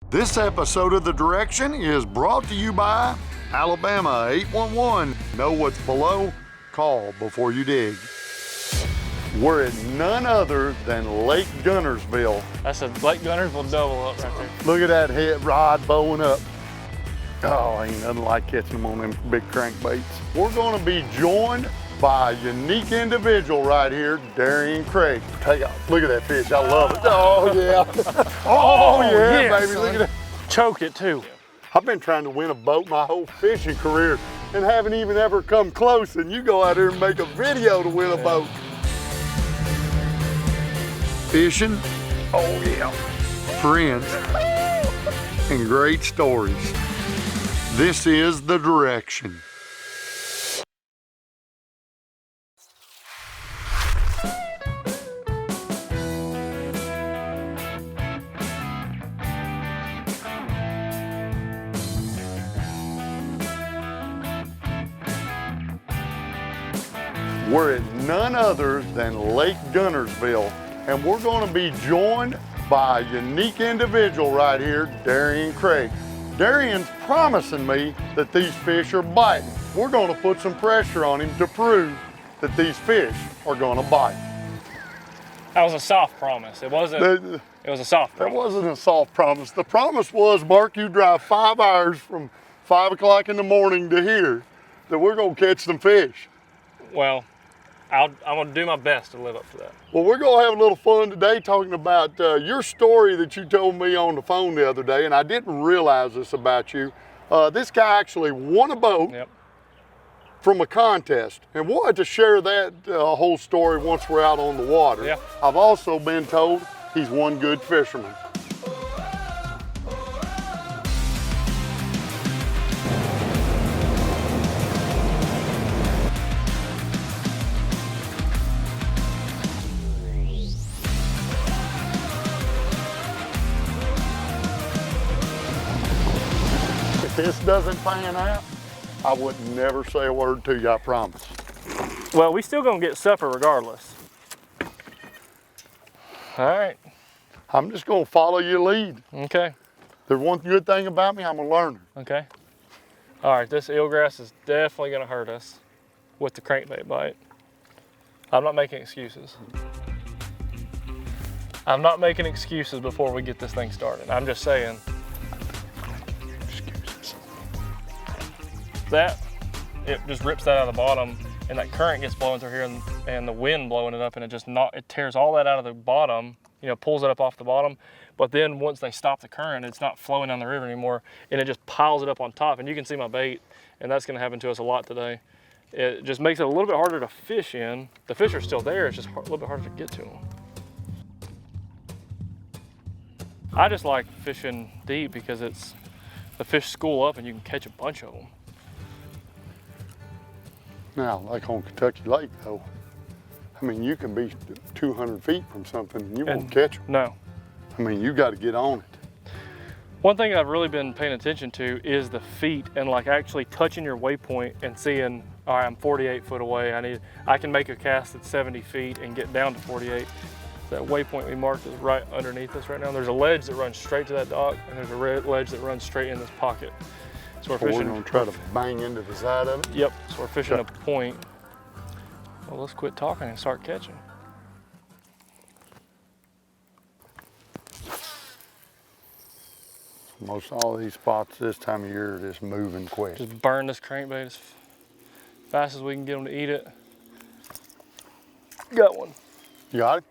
This episode of The Direction is brought to you by Alabama 811. Know what's below? Call before you dig. We're at none other than Lake Guntersville. That's a Lake Guntersville double up right there. Look at that head rod bowing up. Oh, ain't nothing like catching them on them big crankbaits. We're gonna be joined by a unique individual right here, Darien Craig. Take off. Look at that fish, I love it. Oh yeah. Oh yeah, yeah, baby, son. look at that. Choked it too. I've been trying to win a boat my whole fishing career and haven't even ever come close, and you go out there and make a video to win a boat. Fishing, oh yeah, friends, and great stories. This is The Direction. We're at none other than Lake Guntersville, and we're going to be joined by a unique individual right here, Darien Craig. Darien's promising me that these fish are biting. We're going to put some pressure on him to prove that these fish are going to bite. That was a soft promise. It wasn't. It was a soft promise. That wasn't a soft promise. The promise was, Mark, you drive 5 hours from 5 o'clock in the morning to here, that we're going to catch some fish. Well, I'm going to do my best to live up to that. Well, we're going to have a little fun today talking about your story that you told me on the phone the other day, and I didn't realize this about you. This guy actually won a boat from a contest, and wanted to share that whole story once we're out on the water. Yeah. I've also been told he's one good fisherman. If this doesn't pan out, I would never say a word to you, I promise. Well, we still going to get supper regardless. All right. I'm just going to follow your lead. Okay. There's one good thing about me, I'm a learner. Okay. All right, this eelgrass is definitely going to hurt us with the crankbait bite. I'm not making excuses. I'm not making excuses before we get this thing started. I'm just saying. That, it just rips that out of the bottom, and that current gets blowing through here, and the wind blowing it up, and it tears all that out of the bottom, you know, pulls it up off the bottom. But then once they stop the current, it's not flowing down the river anymore, and it just piles it up on top. And you can see my bait, and that's gonna happen to us a lot today. It just makes it a little bit harder to fish in. The fish are still there, it's just a little bit harder to get to them. I just like fishing deep because the fish school up and you can catch a bunch of them. Now, like on Kentucky Lake though, I mean, you can be 200 feet from something and you won't catch them. No. I mean, you got to get on it. One thing I've really been paying attention to is the feet, and like actually touching your waypoint and seeing, all right, I'm 48 foot away. I can make a cast at 70 feet and get down to 48. That waypoint we marked is right underneath us right now. There's a ledge that runs straight to that dock, and there's a ledge that runs straight in this pocket. So we're fishing. We're gonna try to bang into the side of it? Yep, so we're fishing a point. Well, let's quit talking and start catching. Most all these spots this time of year are just moving quick. Just burn this crankbait as fast as we can get them to eat it. Got one. You got it?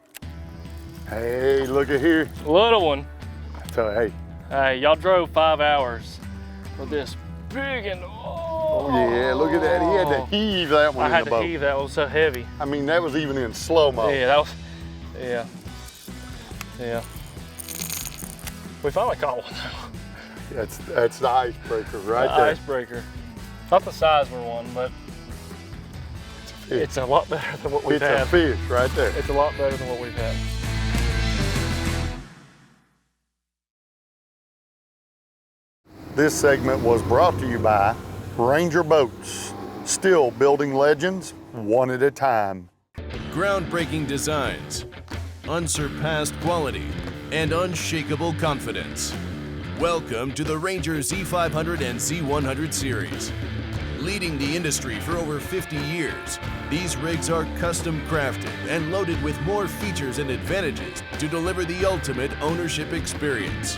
Hey, look at here. Little one. So, hey. Hey, y'all drove 5 hours for this big and oh yeah, look at that. He had to heave that one in the boat. I had to heave that one, so heavy. I mean, that was even in slow-mo. Yeah, that was, yeah. Yeah. We finally caught one though. That's the icebreaker right the there. Icebreaker. Not the size we're one, but it's a lot better than what we've had. It's a fish right there. It's a lot better than what we've had. This segment was brought to you by Ranger Boats, still building legends one at a time. Groundbreaking designs, unsurpassed quality, and unshakable confidence. Welcome to the Ranger Z500 and Z100 series. Leading the industry for over 50 years, these rigs are custom crafted and loaded with more features and advantages to deliver the ultimate ownership experience.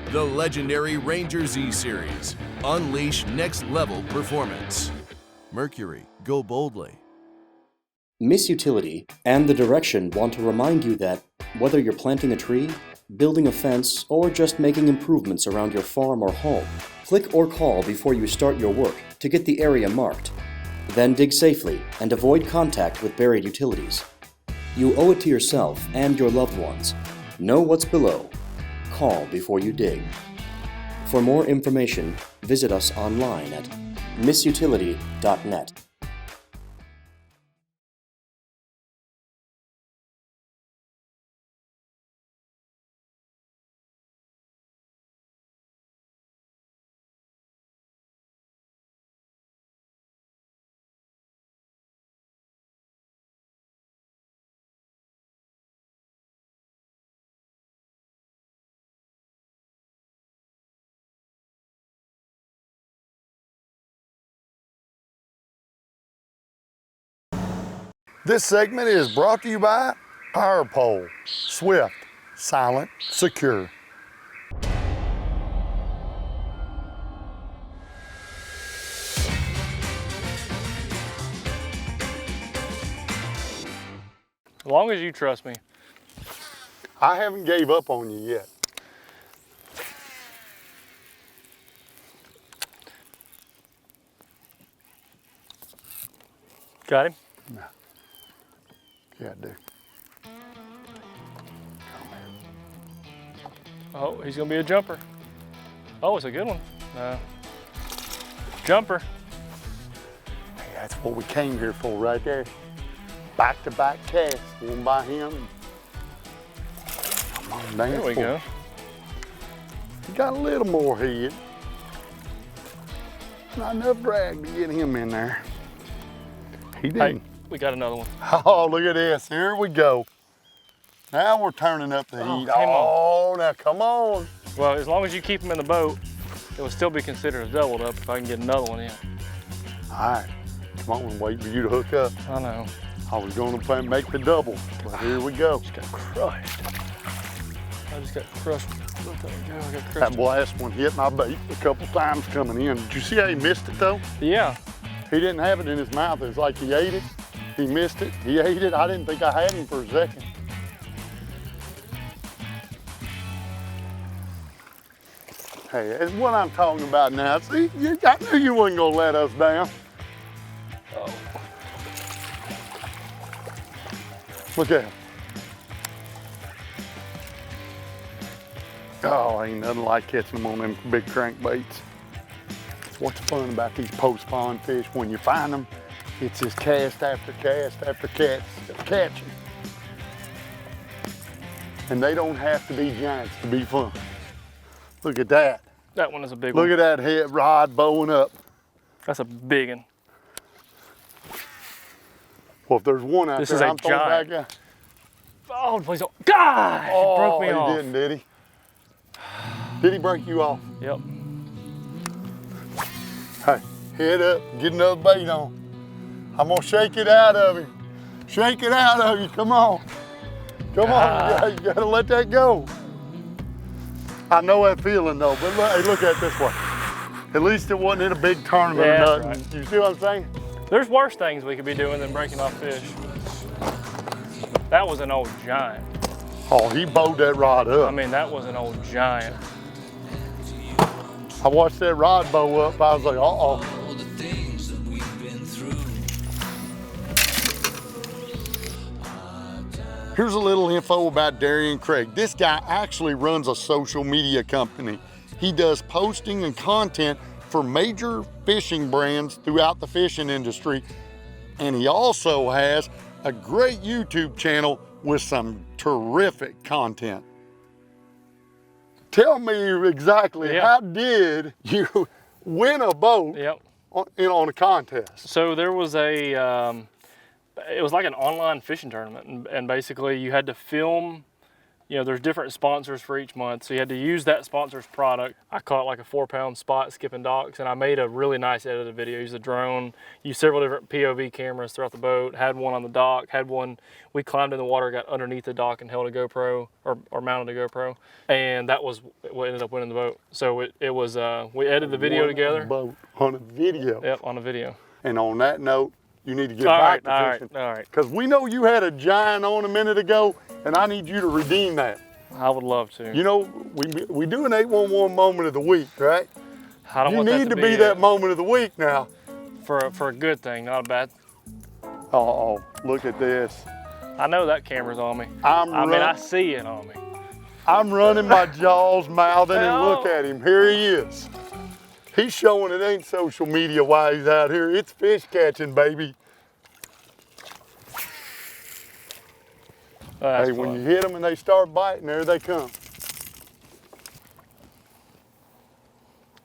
The legendary Ranger Z series. Unleash next level performance. Mercury, go boldly. Miss Utility and The Direction want to remind you that whether you're planting a tree, building a fence, or just making improvements around your farm or home, click or call before you start your work to get the area marked. Then dig safely and avoid contact with buried utilities. You owe it to yourself and your loved ones. Know what's below. Call before you dig. For more information, visit us online at missutility.net. This segment is brought to you by Power Pole. Swift, silent, secure. As long as you trust me. I haven't gave up on you yet. Got him? No. Yeah, dude. Oh, he's gonna be a jumper. Oh, it's a good one. Jumper. Hey, that's what we came here for right there. Back-to-back cast, one by him. Come on, There we go. He got a little more head. Not enough drag to get him in there. He didn't. Hey, we got another one. Oh, look at this. Here we go. Now we're turning up the heat. Oh, now come on. Well, as long as you keep him in the boat, it will still be considered a doubled up if I can get another one in. All right. Come on, I'm waiting for you to hook up. I know. I was going to make the double, but here we go. Just got crushed. I just got crushed. Look, there we go. I got crushed. That last one hit my bait a couple times coming in. Did you see how he missed it though? Yeah. He didn't have it in his mouth. It was like he ate it. He missed it. He ate it. I didn't think I had him for a second. Hey, that's what I'm talking about now. See, I knew you wasn't gonna let us down. Oh. Look at him. Oh, ain't nothing like catching them on them big crankbaits. What's fun about these post-spawn fish? When you find them, it's just cast after cast after catching. And they don't have to be giants to be fun. Look at that. That one is a big one. Look at that head rod bowing up. That's a big one. Well, if there's one out This there, is a I'm throwing giant. back out. Oh, please don't. God! Oh, It broke me off. he didn't, did he? Did he break you off? Yep. Hey, head up, get another bait on. I'm gonna shake it out of him. Shake it out of you, come on. Come on, you gotta let that go. I know that feeling though, but look, hey, look at it this way. At least it wasn't in a big tournament Yeah, or that's nothing. right. You see what I'm saying? There's worse things we could be doing than breaking off fish. That was an old giant. Oh, he bowed that rod up. I mean, that was an old giant. I watched that rod bow up, I was like, uh-oh. Here's a little info about Darien Craig. This guy actually runs a social media company. He does posting and content for major fishing brands throughout the fishing industry. And he also has a great YouTube channel with some terrific content. Tell me exactly, how did you win a boat on a contest? So there was it was like an online fishing tournament, and basically you had to film you know, there's different sponsors for each month, so you had to use that sponsor's product. I caught like a 4-pound spot skipping docks, and I made a really nice edited video. Used a drone, used several different POV cameras throughout the boat, had one on the dock, had one, we climbed in the water, got underneath the dock and held a GoPro, or mounted a GoPro, and that was what ended up winning the boat. So it was, we edited the video together. Boat on a video. Yep, on a video. And on that note, you need to get back to fishing. All right. Because we know you had a giant on a minute ago, and I need you to redeem that. I would love to. You know, we do an 811 moment of the week, right? I don't want You that need to be that moment of the week now. for a good thing, not a bad. Oh, look at this. I know that camera's on me. I mean, I see it on me. I'm running my jaws, mouthing, and Hell. look at him. Here he is. He's showing it ain't social media why he's out here. It's fish catching, baby. That's Hey, when fun. you hit them and they start biting, there they come.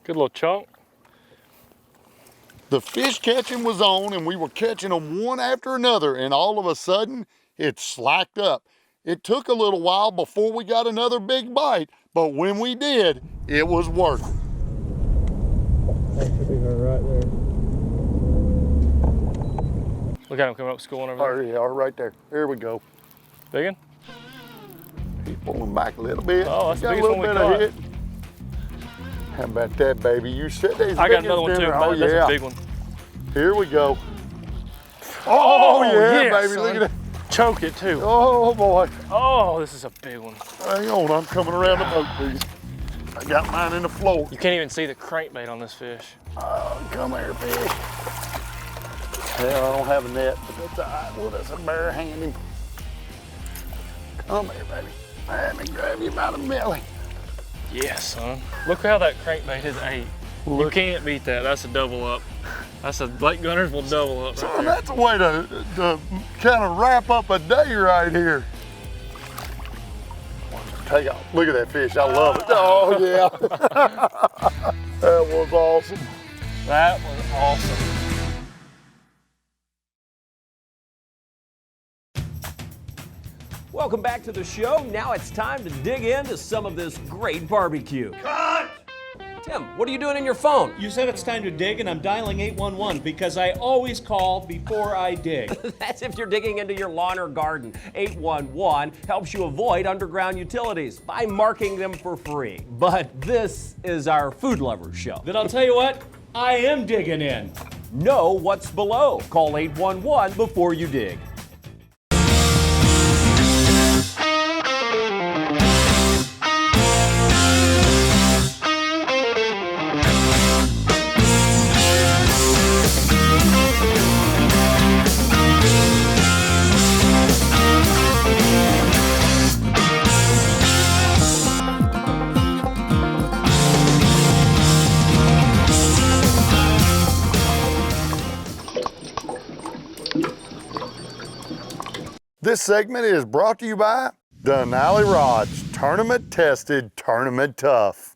Good little chunk. The fish catching was on, and we were catching them one after another, and all of a sudden, it slacked up. It took a little while before we got another big bite, but when we did, it was worth it. That should be her right there. Look at him coming up schooling over Oh, yeah, right there. Here we go. there. Big one? He's pulling back a little bit. Oh, that's the got a biggest little one we bit of caught. hit. How about that, baby? You said these I got another one too. Oh, That's yeah. a big one. Here we go. Oh, yeah, yeah, baby. son. Look at that. Choked it too. Oh, boy. Oh, this is a big one. Hang on, I'm coming around the boat, please. I got mine in the floor. You can't even see the crankbait on this fish. Come here, fish. Hell, I don't have a net, but that's all right. We'll just bare hand him. Come here, baby. Let me grab you by the belly. Yes, son. Look how that crankbait is 8. You Look. can't beat that. That's a double up. That's a Lake Guntersville double up right Son, there. that's a way to kind of wrap up a day right here. Take off. Look at that fish. I love it. Oh, yeah. That was awesome. That was awesome. Welcome back to the show. Now it's time to dig into some of this great barbecue. Cut! Tim, what are you doing in your phone? You said it's time to dig, and I'm dialing 811 because I always call before I dig. That's if you're digging into your lawn or garden. 811 helps you avoid underground utilities by marking them for free. But this is our food lovers show. Then I'll tell you what, I am digging in. Know what's below. Call 811 before you dig. This segment is brought to you by Denali Rods, tournament tested, tournament tough.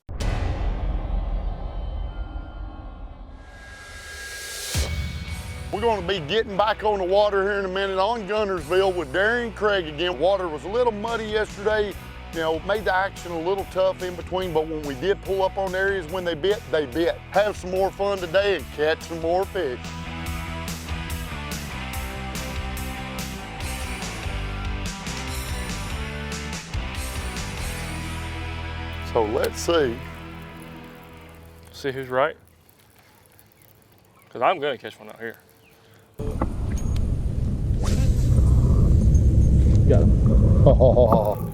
We're going to be getting back on the water here in a minute on Guntersville with Darien Craig again. Water was a little muddy yesterday, you know, made the action a little tough in between, but when we did pull up on areas when they bit, they bit. Have some more fun today and catch some more fish. So let's see. See who's right? Because I'm going to catch one out here. Got him. Oh,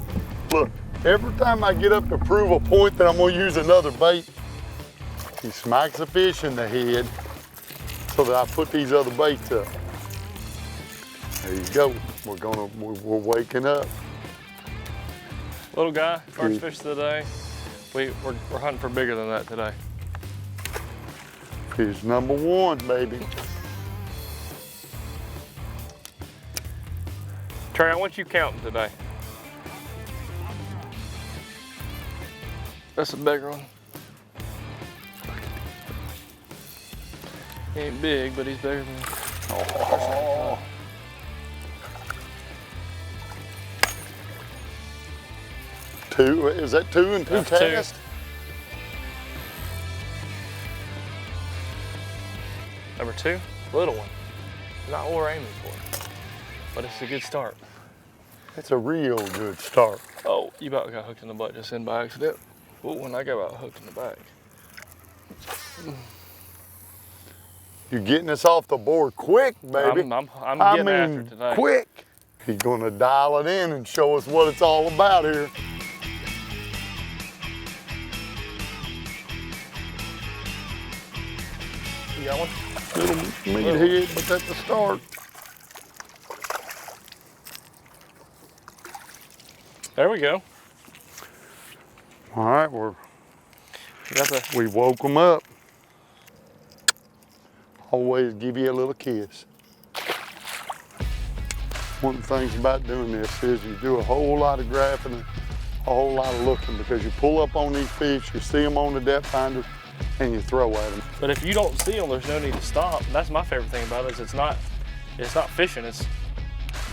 look, every time I get up to prove a point that I'm going to use another bait, he smacks a fish in the head so that I put these other baits up. There you go. We're waking up. Little guy, first fish of the day. We're hunting for bigger than that today. Fish number 1, baby. Trey, I want you counting today. That's a bigger one. He ain't big, but he's bigger than. Oh. 2, is that 2 and 2 That's cast? 2. Number 2, little one. Not what we're aiming for, but it's a good start. It's a real good start. Oh, you about got hooked in the butt just in by accident. Ooh, when I got about hooked in the back. You're getting us off the board quick, baby. I'm getting after it today. Quick. He's gonna dial it in and show us what it's all about here. You got one? Little meathead, but that's the start. There we go. All right, we woke them up. Always give you a little kiss. One of the things about doing this is you do a whole lot of graphing and a whole lot of looking, because you pull up on these fish, you see them on the depth finder, and you throw at them. But if you don't see them, there's no need to stop. That's my favorite thing about it, is it's not fishing. It's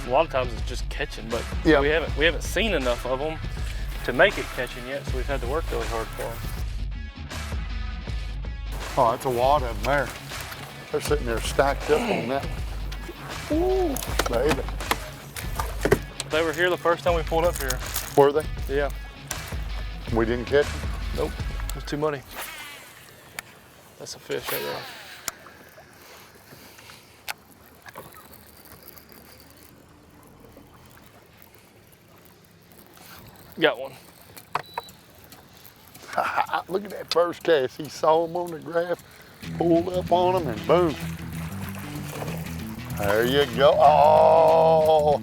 a lot of times it's just catching, but yeah, we haven't seen enough of them to make it catching yet, so we've had to work really hard for them. Oh, that's a wad of them there. They're sitting there stacked up on that. Ooh, baby. They were here the first time we pulled up here. Were they? Yeah. We didn't catch them? Nope, it was too muddy. That's a fish right there. Got one. Look at that first cast. He saw them on the graph, pulled up on them, and boom. There you go. Oh.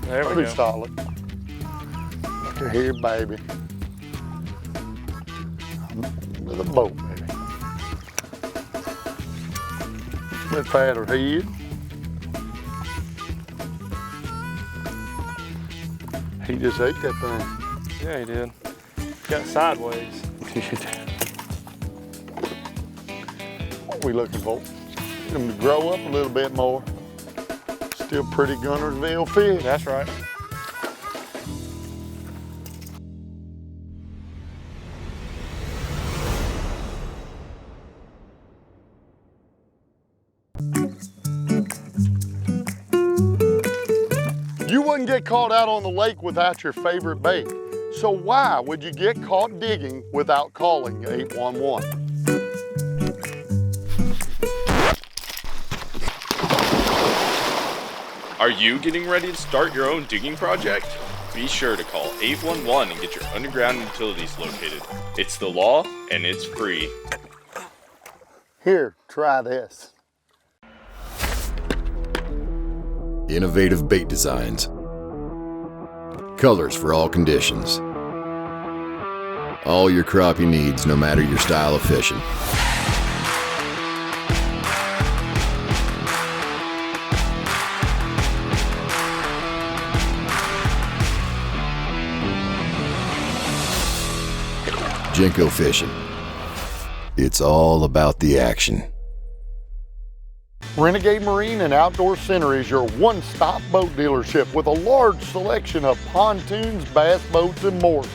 There we Pretty go. solid. Look at here, baby. With a boat, baby. Bit fatter head. He just ate that thing. Yeah, he did. Got sideways. What are we looking for? Get them to grow up a little bit more. Still pretty Guntersville fish. That's right. You wouldn't get caught out on the lake without your favorite bait. So why would you get caught digging without calling 811? Are you getting ready to start your own digging project? Be sure to call 811 and get your underground utilities located. It's the law and it's free. Here, try this. Innovative bait designs. Colors for all conditions. All your crappie needs, no matter your style of fishing. Jenko Fishing. It's all about the action. Renegade Marine and Outdoor Center is your one-stop boat dealership with a large selection of pontoons, bass boats, and more.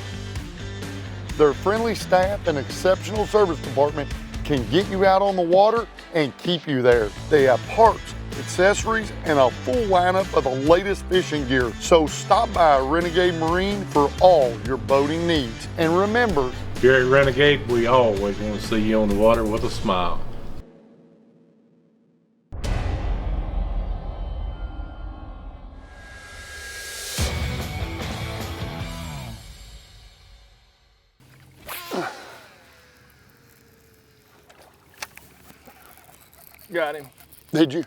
Their friendly staff and exceptional service department can get you out on the water and keep you there. They have parts, accessories, and a full lineup of the latest fishing gear. So stop by Renegade Marine for all your boating needs. And remember, here at Renegade, we always want to see you on the water with a smile. Got him. did you?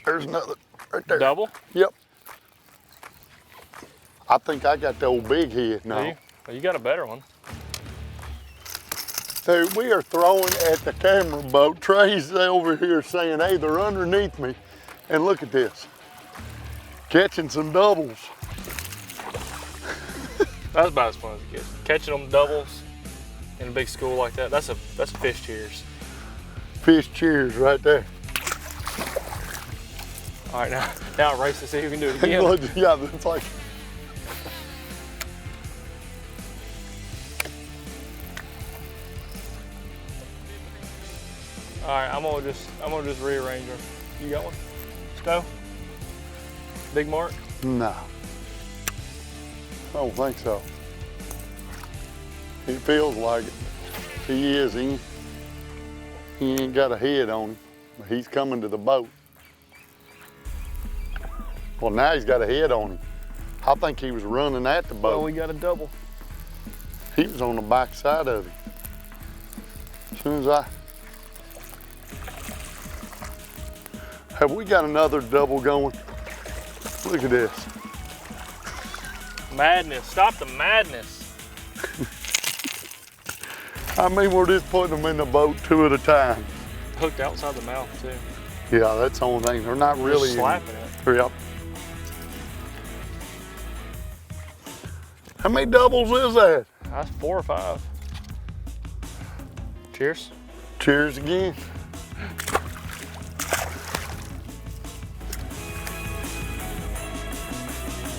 There's another right there. Double? Yep. I think I got the old big head now. Do you? Well, you got a better one. Dude, we are throwing at the camera boat. Trey's over here saying, hey, they're underneath me. And look at this. Catching some doubles. That's about as fun as it gets. Catching them doubles in a big school like that, that's fish cheers. Fish cheers right there. All right, now race to see who can do it again. Yeah, it's like. All right, I'm gonna just rearrange them. You got one? Stowe? Big mark? No. I don't think so. He feels like it. He is. He ain't got a head on him, but he's coming to the boat. Well, now he's got a head on him. I think he was running at the boat. Oh, we got a double. He was on the back side of it. As soon as have we got another double going? Look at this. Madness, stop the madness. I mean, we're just putting them in the boat 2 at a time. Hooked outside the mouth too. Yeah, that's the only thing. They're not really Just slapping it. Yep. How many doubles is that? That's 4 or 5. Cheers. Cheers again.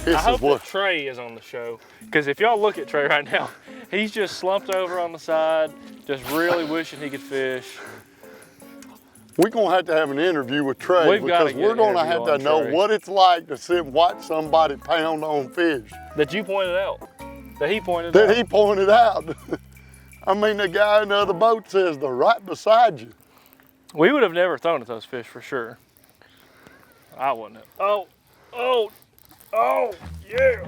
I hope that Trey is on the show, because if y'all look at Trey right now, he's just slumped over on the side, just really wishing he could fish. We're gonna have an interview with Trey because we're gonna have to know what it's like to sit and watch somebody pound on fish. That you pointed out. That he pointed out. That he pointed out. I mean, the guy in the other boat says they're right beside you. We would have never thrown at those fish for sure. I wouldn't have. Oh, yeah.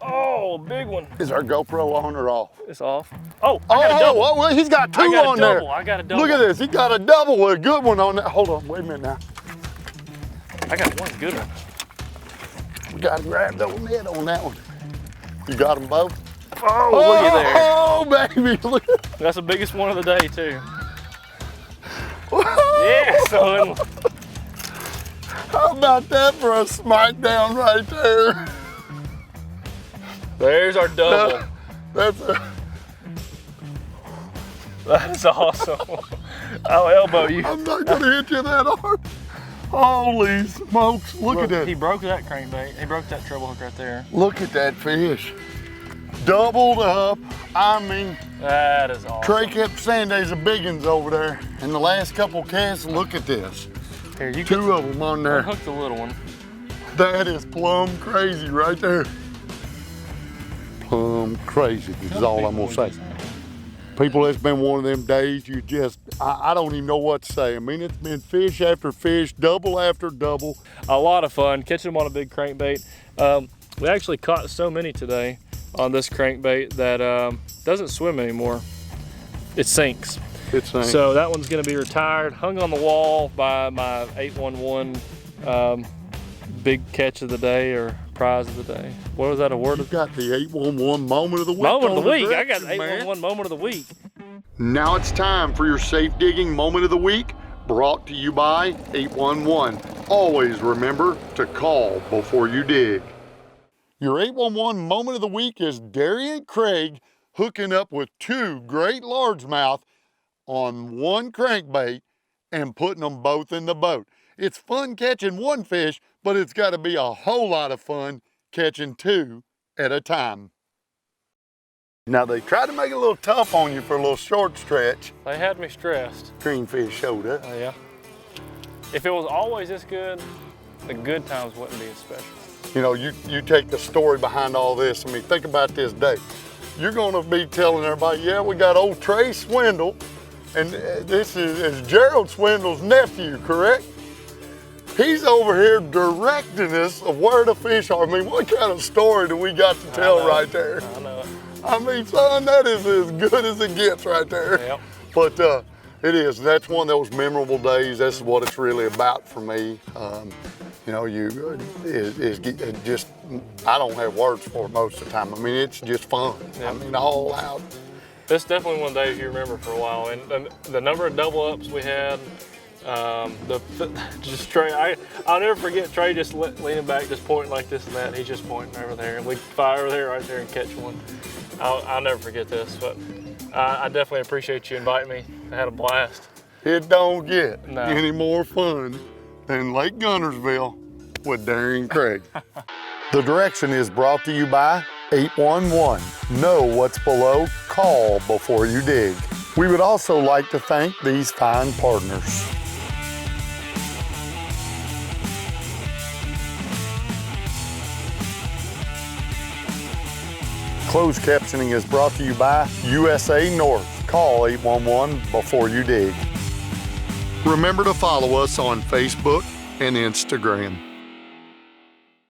Oh, big one. Is our GoPro on or off? It's off. Oh, I got a double. Well, he's got 2 on there. I got a double. Look at this, he got a double with a good one on that. Hold on, wait a minute now. I got one good one. We gotta grab the net on that one. You got them both? Oh, look at there. Oh, baby, look. That's the biggest one of the day, too. Yeah, son. How about that for a smackdown right there? There's our double. That's awesome. I'll elbow you. I'm not gonna hit you that hard. Holy smokes, look at that. He broke that crankbait. He broke that treble hook right there. Look at that fish. Doubled up. I mean, that is awesome. Trey kept saying there's a big ones over there. And the last couple casts, look at this. Here, you 2 of them on there. Hook the little one. That is plumb crazy right there. Plumb crazy is all I'm gonna say. People, it's been one of them days you just, I don't even know what to say. I mean, it's been fish after fish, double after double. A lot of fun catching them on a big crankbait. We actually caught so many today on this crankbait that doesn't swim anymore. It sinks. It sinks. So that one's gonna be retired, hung on the wall by my 811 big catch of the day or prize of the day. What was that award? You got the 811 moment of the week. Moment of the week. I got the the 811 moment of the week. Now it's time for your safe digging moment of the week, brought to you by 811. Always remember to call before you dig. Your 811 moment of the week is Darien Craig hooking up with 2 great largemouth on 1 crankbait and putting them both in the boat. It's fun catching 1 fish, but it's got to be a whole lot of fun catching 2 at a time. Now they tried to make it a little tough on you for a little short stretch. They had me stressed. Greenfish showed up. Oh yeah. If it was always this good, the good times wouldn't be as special. You know, you take the story behind all this. I mean, think about this day. You're gonna be telling everybody, yeah, we got old Trey Swindle, and this is Gerald Swindle's nephew, correct? He's over here directing us of where the fish are. I mean, what kind of story do we got to tell right there? I know it. I mean, son, that is as good as it gets right there. Yep. But it is. That's one of those memorable days. That's what it's really about for me. You know, just, I don't have words for it most of the time. I mean, it's just fun. Yep. I mean, all out. This is definitely one of the days you remember for a while. And the number of double ups we had, just Trey, I'll never forget Trey just leaning back, just pointing like this and that. He's just pointing over there, and we'd fire over there, right there, and catch one. I'll never forget this, but I definitely appreciate you inviting me. I had a blast. It don't get any more fun than Lake Guntersville with Darien Craig. The direction is brought to you by 811. Know what's below, call before you dig. We would also like to thank these fine partners. Closed captioning is brought to you by USA North. Call 811 before you dig. Remember to follow us on Facebook and Instagram.